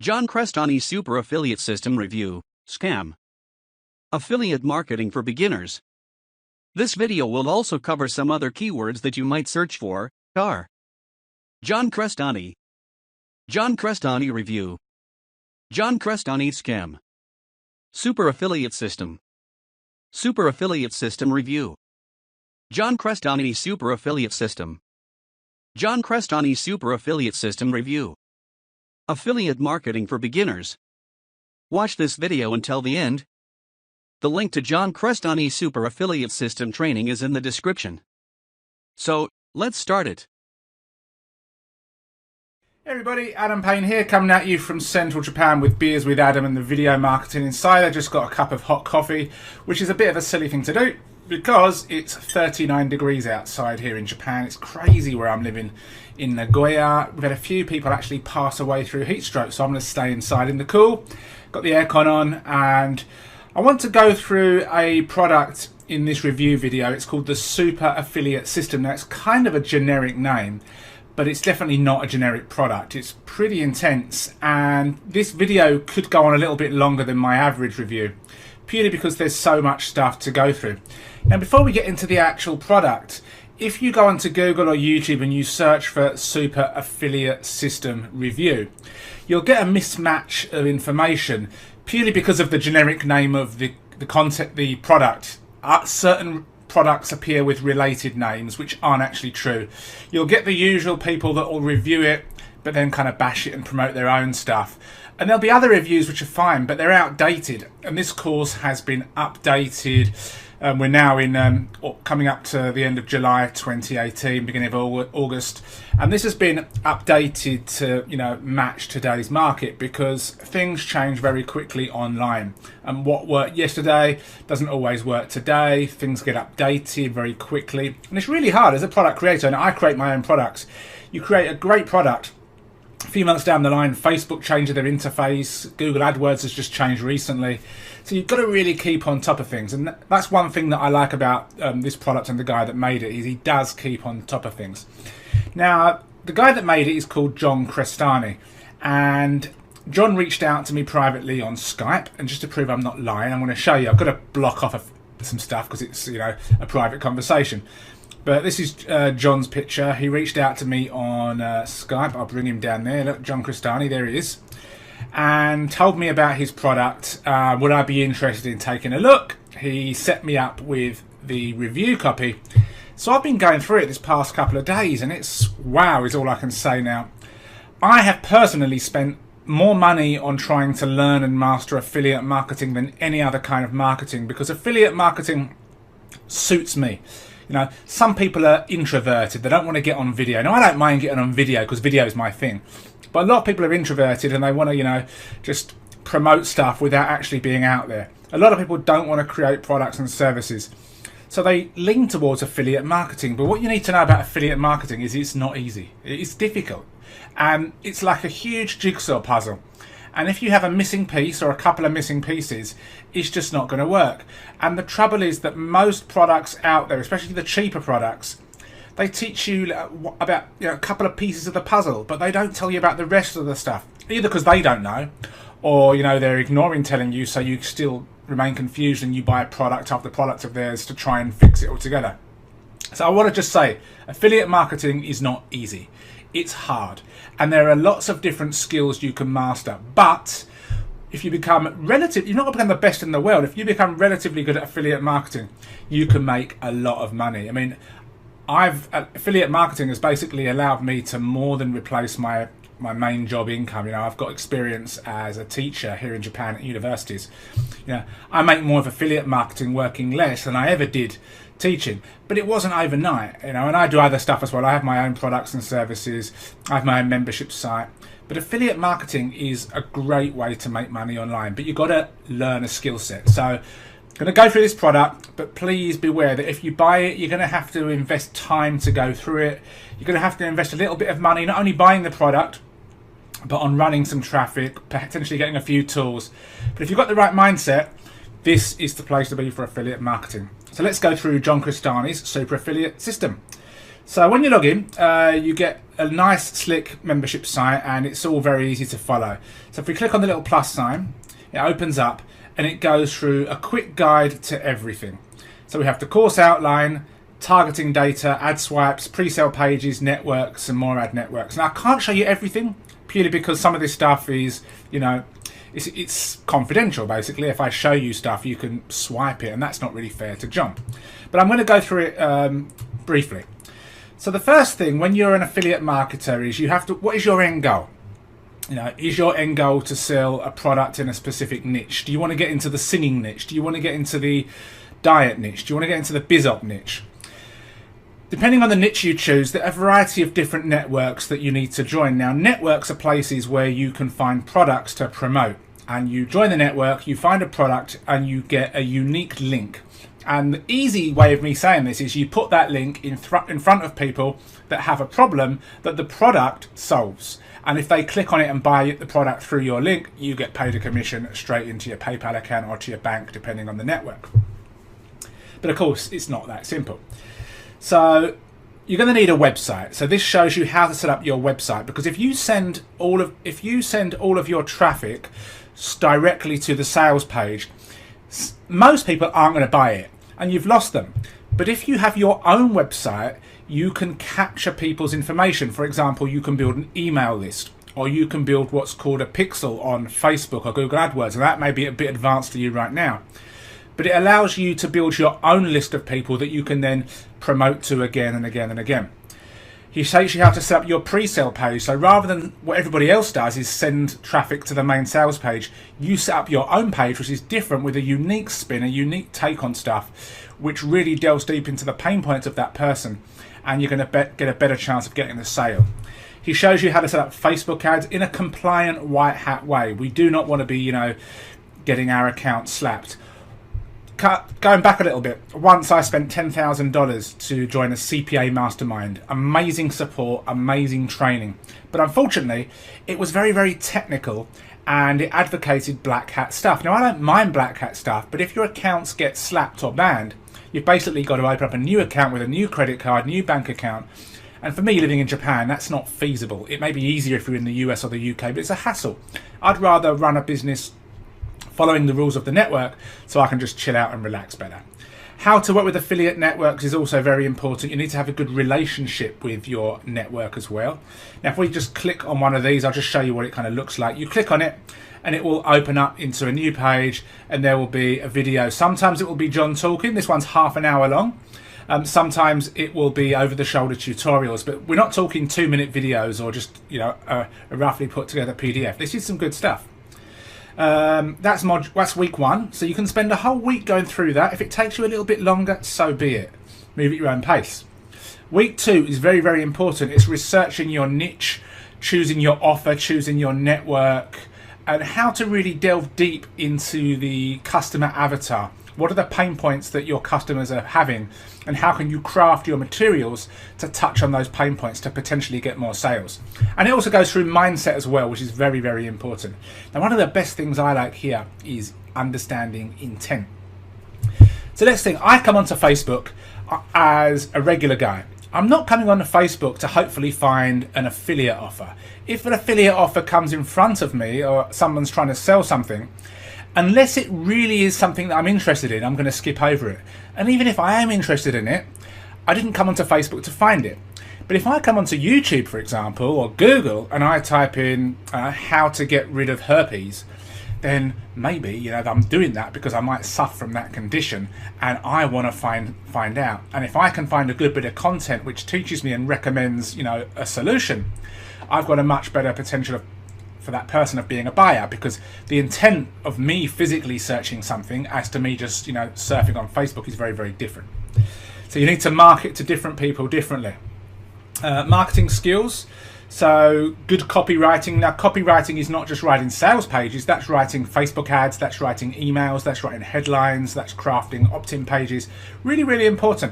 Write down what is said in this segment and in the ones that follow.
John Crestani Super Affiliate System Review, Scam. Affiliate Marketing for Beginners. This video will also cover some other keywords that you might search for. John Crestani. John Crestani Review. John Crestani Scam. Super Affiliate System. Super Affiliate System Review. John Crestani Super Affiliate System. John Crestani Super Affiliate System Review. Affiliate Marketing for Beginners. Watch this video until the end. The link to John Crestani Super Affiliate System training is in the description. So, let's start it. Hey everybody, Adam Payne here, coming at you from Central Japan with Beers with Adam and the Video Marketing Insider. Just got a cup of hot coffee, which is a bit of a silly thing to do because it's 39 degrees outside here in Japan. It's crazy where I'm living in Nagoya. We've had a few people actually pass away through heat stroke, so I'm going to stay inside in the cool. Got the aircon on, and I want to go through a product in this review video. It's called the Super Affiliate System. Now, it's kind of a generic name, but it's definitely not a generic product. It's pretty intense, and this video could go on a little bit longer than my average review, purely because there's so much stuff to go through. Now, before we get into the actual product, if you go onto Google or YouTube and you search for Super Affiliate System Review, you'll get a mismatch of information purely because of the generic name of the concept, the product. Certain products appear with related names which aren't actually true. You'll get the usual people that will review it but then kind of bash it and promote their own stuff. And there'll be other reviews which are fine, but they're outdated. And this course has been updated. We're now in coming up to the end of July 2018, beginning of August, and this has been updated to match today's market because things change very quickly online. And what worked yesterday doesn't always work today. Things get updated very quickly, and it's really hard as a product creator. And I create my own products. You create a great product. A few months down the line, Facebook changed their interface. Google AdWords has just changed recently. So you've got to really keep on top of things. And that's one thing that I like about this product and the guy that made it, is he does keep on top of things. Now, the guy that made it is called John Crestani. And John reached out to me privately on Skype. And just to prove I'm not lying, I'm going to show you. I've got to block off some stuff because it's a private conversation. But this is John's picture. He reached out to me on Skype. I'll bring him down there. Look, John Crestani, there he is. And told me about his product. Would I be interested in taking a look? He set me up with the review copy. So I've been going through it this past couple of days, and it's wow is all I can say now. I have personally spent more money on trying to learn and master affiliate marketing than any other kind of marketing, because affiliate marketing suits me. Some people are introverted. They don't want to get on video. Now, I don't mind getting on video because video is my thing. But a lot of people are introverted and they want to, just promote stuff without actually being out there. A lot of people don't want to create products and services. So they lean towards affiliate marketing. But what you need to know about affiliate marketing is it's not easy. It's difficult. And it's like a huge jigsaw puzzle. And if you have a missing piece or a couple of missing pieces, it's just not going to work. And the trouble is that most products out there, especially the cheaper products, they teach you about a couple of pieces of the puzzle, but they don't tell you about the rest of the stuff. Either because they don't know, or they're ignoring telling you, so you still remain confused and you buy product after product of theirs to try and fix it all together. So I want to just say, affiliate marketing is not easy. It's hard, and there are lots of different skills you can master. But if you become you're not going to become the best in the world. If you become relatively good at affiliate marketing, you can make a lot of money. I mean, affiliate marketing has basically allowed me to more than replace my main job income. I've got experience as a teacher here in Japan at universities. I make more of affiliate marketing working less than I ever did teaching, but it wasn't overnight, and I do other stuff as well. I have my own products and services. I have my own membership site. But affiliate marketing is a great way to make money online, but you've got to learn a skill set. So I'm going to go through this product, but please beware that if you buy it, you're going to have to invest time to go through it. You're going to have to invest a little bit of money, not only buying the product, but on running some traffic, potentially getting a few tools. But if you've got the right mindset, this is the place to be for affiliate marketing. So let's go through John Crestani's Super Affiliate System. So when you log in, you get a nice slick membership site, and it's all very easy to follow. So if we click on the little plus sign, it opens up and it goes through a quick guide to everything. So we have the course outline, targeting data, ad swipes, pre-sale pages, networks, and more ad networks. Now I can't show you everything purely because some of this stuff is, it's confidential basically. If I show you stuff, you can swipe it, and that's not really fair to John. But I'm going to go through it briefly. So the first thing when you're an affiliate marketer is you have to, what is your end goal? Is your end goal to sell a product in a specific niche? Do you want to get into the singing niche? Do you want to get into the diet niche? Do you want to get into the BizOp niche? Depending on the niche you choose, there are a variety of different networks that you need to join. Now, networks are places where you can find products to promote. And you join the network, you find a product, and you get a unique link. And the easy way of me saying this is you put that link in front of people that have a problem that the product solves. And if they click on it and buy the product through your link, you get paid a commission straight into your PayPal account or to your bank, depending on the network. But of course, it's not that simple. So you're going to need a website. So this shows you how to set up your website, because if you send all of your traffic directly to the sales page, most people aren't going to buy it, and you've lost them. But if you have your own website, you can capture people's information. For example, you can build an email list, or you can build what's called a pixel on Facebook or Google AdWords, and that may be a bit advanced to you right now. But it allows you to build your own list of people that you can then promote to again and again and again. He shows you how to set up your pre-sale page. So rather than what everybody else does is send traffic to the main sales page, you set up your own page, which is different, with a unique spin, a unique take on stuff, which really delves deep into the pain points of that person, and you're going to get a better chance of getting the sale. He shows you how to set up Facebook ads in a compliant white hat way. We do not want to be, getting our account slapped. Going back a little bit, once I spent $10,000 to join a CPA mastermind. Amazing support, amazing training. But unfortunately, it was very, very technical, and it advocated black hat stuff. Now, I don't mind black hat stuff, but if your accounts get slapped or banned, you've basically got to open up a new account with a new credit card, new bank account. And for me, living in Japan, that's not feasible. It may be easier if you're in the US or the UK, but it's a hassle. I'd rather run a business following the rules of the network so I can just chill out and relax better. How to work with affiliate networks is also very important. You need to have a good relationship with your network as well. Now, if we just click on one of these, I'll just show you what it kind of looks like. You click on it and it will open up into a new page, and there will be a video. Sometimes it will be John talking. This one's half an hour long. Sometimes it will be over-the-shoulder tutorials, but we're not talking 2-minute videos or just a roughly put together PDF. This is some good stuff. That's week 1, so you can spend a whole week going through that. If it takes you a little bit longer, so be it. Move at your own pace. Week 2 is very, very important. It's researching your niche, choosing your offer, choosing your network, and how to really delve deep into the customer avatar. What are the pain points that your customers are having, and how can you craft your materials to touch on those pain points to potentially get more sales? And it also goes through mindset as well, which is very, very important. Now, one of the best things I like here is understanding intent. So let's think, I come onto Facebook as a regular guy. I'm not coming onto Facebook to hopefully find an affiliate offer. If an affiliate offer comes in front of me, or someone's trying to sell something, unless it really is something that I'm interested in, I'm going to skip over it. And even if I am interested in it, I didn't come onto Facebook to find it. But if I come onto YouTube, for example, or Google, and I type in how to get rid of herpes, then maybe I'm doing that because I might suffer from that condition, and I want to find out. And if I can find a good bit of content which teaches me and recommends a solution, I've got a much better potential for that person of being a buyer, because the intent of me physically searching something as to me just surfing on Facebook is very, very different. So you need to market to different people differently. Marketing skills. So good copywriting. Now, copywriting is not just writing sales pages, that's writing Facebook ads, that's writing emails, that's writing headlines, that's crafting opt-in pages. Really, really important.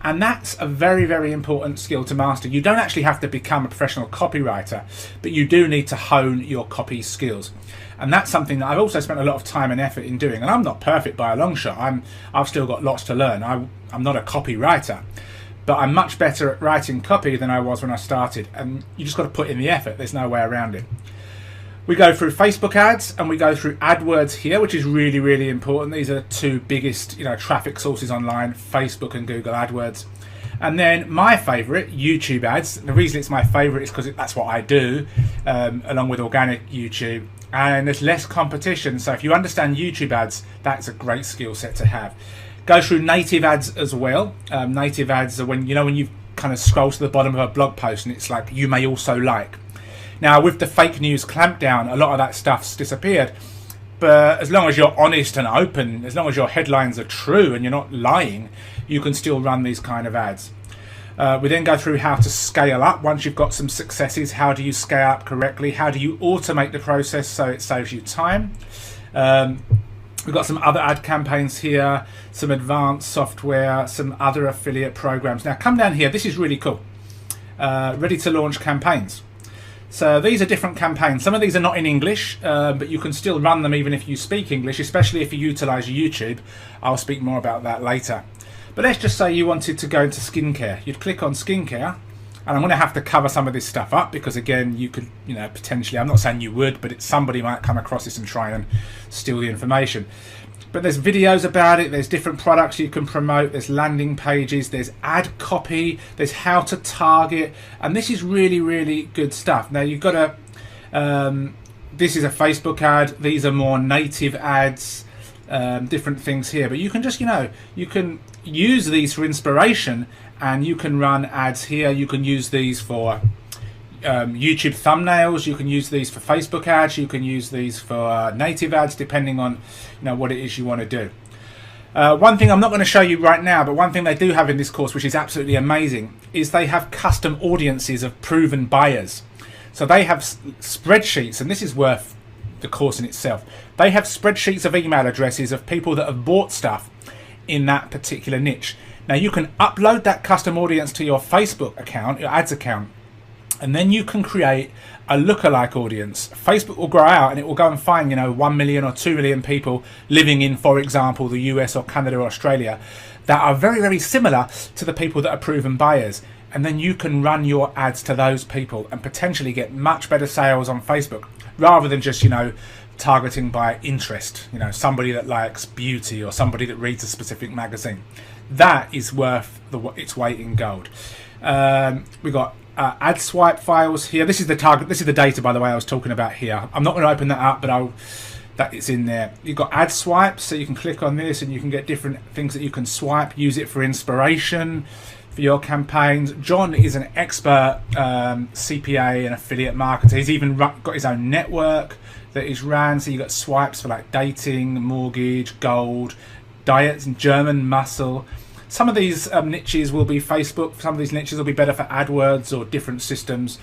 And that's a very, very important skill to master. You don't actually have to become a professional copywriter, but you do need to hone your copy skills. And that's something that I've also spent a lot of time and effort in doing. And I'm not perfect by a long shot. I've still got lots to learn. I'm not a copywriter. but I'm much better at writing copy than I was when I started, and you just got to put in the effort. There's no way around it. We go through Facebook ads and we go through AdWords here, which is really, really important. These are the two biggest, traffic sources online, Facebook and Google AdWords. And then my favorite, YouTube ads. The reason it's my favorite is because that's what I do, along with organic YouTube. And there's less competition. So if you understand YouTube ads, that's a great skill set to have. Go through native ads as well. Native ads are when you kind of scroll to the bottom of a blog post and it's like, you may also like. Now, with the fake news clampdown, a lot of that stuff's disappeared. But as long as you're honest and open, as long as your headlines are true and you're not lying, you can still run these kind of ads. We then go through how to scale up. Once you've got some successes, how do you scale up correctly? How do you automate the process so it saves you time? We've got some other ad campaigns here, some advanced software, some other affiliate programs. Now, come down here. This is really cool. Ready to launch campaigns. So these are different campaigns. Some of these are not in English, but you can still run them even if you speak English, especially if you utilize YouTube. I'll speak more about that later. But let's just say you wanted to go into skincare. You'd click on skincare, and I'm going to have to cover some of this stuff up because, again, you could, potentially, I'm not saying you would, but somebody might come across this and try and steal the information. But there's videos about it, there's different products you can promote, there's landing pages, there's ad copy, there's how to target, and this is really, really good stuff. Now you've got to, this is a Facebook ad, these are more native ads, different things here, but you can just, you can use these for inspiration, and you can run ads here. You can use these for YouTube thumbnails, you can use these for Facebook ads, you can use these for native ads, depending on what it is you want to do. One thing I'm not going to show you right now, but one thing they do have in this course, which is absolutely amazing, is they have custom audiences of proven buyers. So they have spreadsheets, and this is worth the course in itself. They have spreadsheets of email addresses of people that have bought stuff in that particular niche. Now you can upload that custom audience to your Facebook account, your ads account, and then you can create a lookalike audience. Facebook will grow out and it will go and find 1 million or 2 million people living in, for example, the US or Canada or Australia that are very, very similar to the people that are proven buyers. And then you can run your ads to those people and potentially get much better sales on Facebook rather than just targeting by interest, somebody that likes beauty or somebody that reads a specific magazine. That is worth its weight in gold. We've got ad swipe files here. This is the target. This is the data, by the way, I was talking about here. I'm not going to open that up, but that is in there. You've got ad swipes, so you can click on this and you can get different things that you can swipe. Use it for inspiration for your campaigns. John is an expert CPA and affiliate marketer. He's even got his own network that he's ran. So you got swipes for like dating, mortgage, gold, diets, and German muscle. Some of these niches will be Facebook. Some of these niches will be better for AdWords or different systems.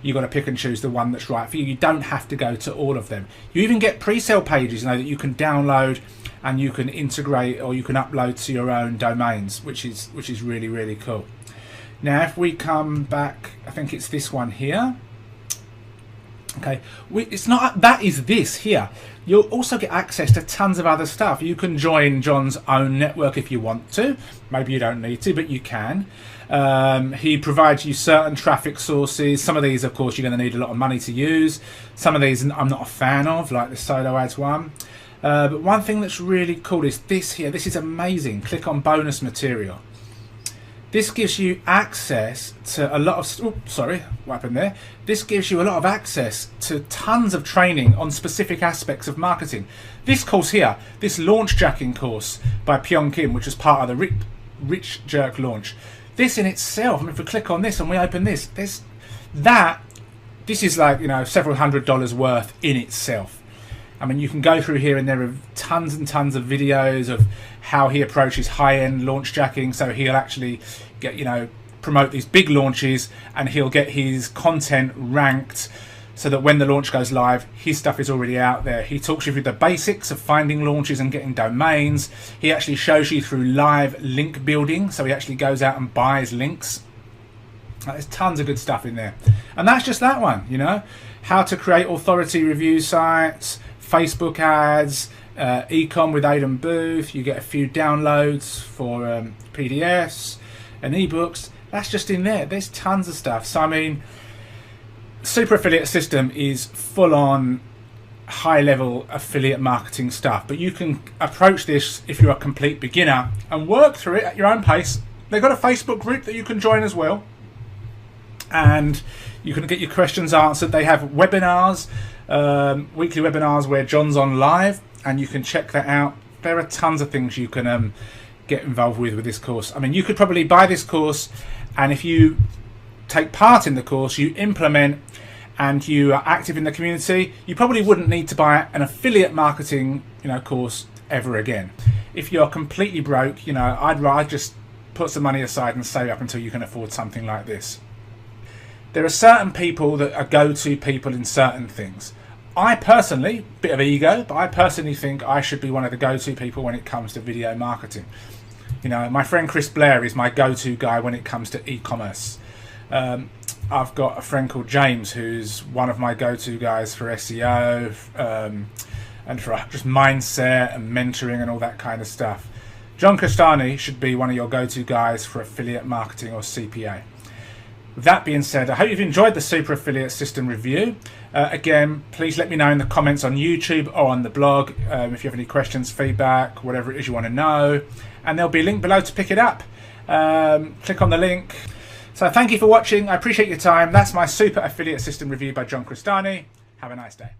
You've got to pick and choose the one that's right for you. You don't have to go to all of them. You even get pre-sale pages that you can download and you can integrate or you can upload to your own domains, which is really, really cool. Now, if we come back, I think it's this one here. Okay, it's not that, is this here. You'll also get access to tons of other stuff. You can join John's own network if you want to. Maybe you don't need to, but you can. He provides you certain traffic sources. Some of these, of course, you're going to need a lot of money to use. Some of these I'm not a fan of, like the solo ads one. But one thing that's really cool is this here. This is amazing. Click on bonus material. This gives you access to a lot of, what happened there? This gives you a lot of access to tons of training on specific aspects of marketing. This course here, this launch jacking course by Pyong Kim, which is part of the Rich Jerk launch. This in itself, I mean, if we click on this and we open this, this is like, several $100s worth in itself. I mean, you can go through here and there are tons and tons of videos of how he approaches high-end launch jacking. So he'll actually get, promote these big launches and he'll get his content ranked so that when the launch goes live, his stuff is already out there. He talks you through the basics of finding launches and getting domains. He actually shows you through live link building. So he actually goes out and buys links. There's tons of good stuff in there. And that's just that one, how to create authority review sites, Facebook ads, ecom with Aidan Booth. You get a few downloads for PDFs. and ebooks, that's just in there. There's tons of stuff. So I mean, Super Affiliate System is full on high level affiliate marketing stuff, but you can approach this if you're a complete beginner and work through it at your own pace. They've got a Facebook group that you can join as well, and you can get your questions answered. They have webinars, weekly webinars where John's on live, and you can check that out. There are tons of things you can get involved with this course. I mean, you could probably buy this course, and if you take part in the course, you implement and you are active in the community, you probably wouldn't need to buy an affiliate marketing, course ever again. If you're completely broke, I'd just put some money aside and save up until you can afford something like this. There are certain people that are go-to people in certain things. I personally, bit of ego, but I personally think I should be one of the go-to people when it comes to video marketing. My friend Chris Blair is my go-to guy when it comes to e-commerce. I've got a friend called James who's one of my go-to guys for SEO and for just mindset and mentoring and all that kind of stuff. John Crestani should be one of your go-to guys for affiliate marketing or CPA. With that being said, I hope you've enjoyed the Super Affiliate System review. Again, please let me know in the comments on YouTube or on the blog if you have any questions, feedback, whatever it is you want to know. And there'll be a link below to pick it up. Click on the link. So thank you for watching. I appreciate your time. That's my Super Affiliate System review by John Crestani. Have a nice day.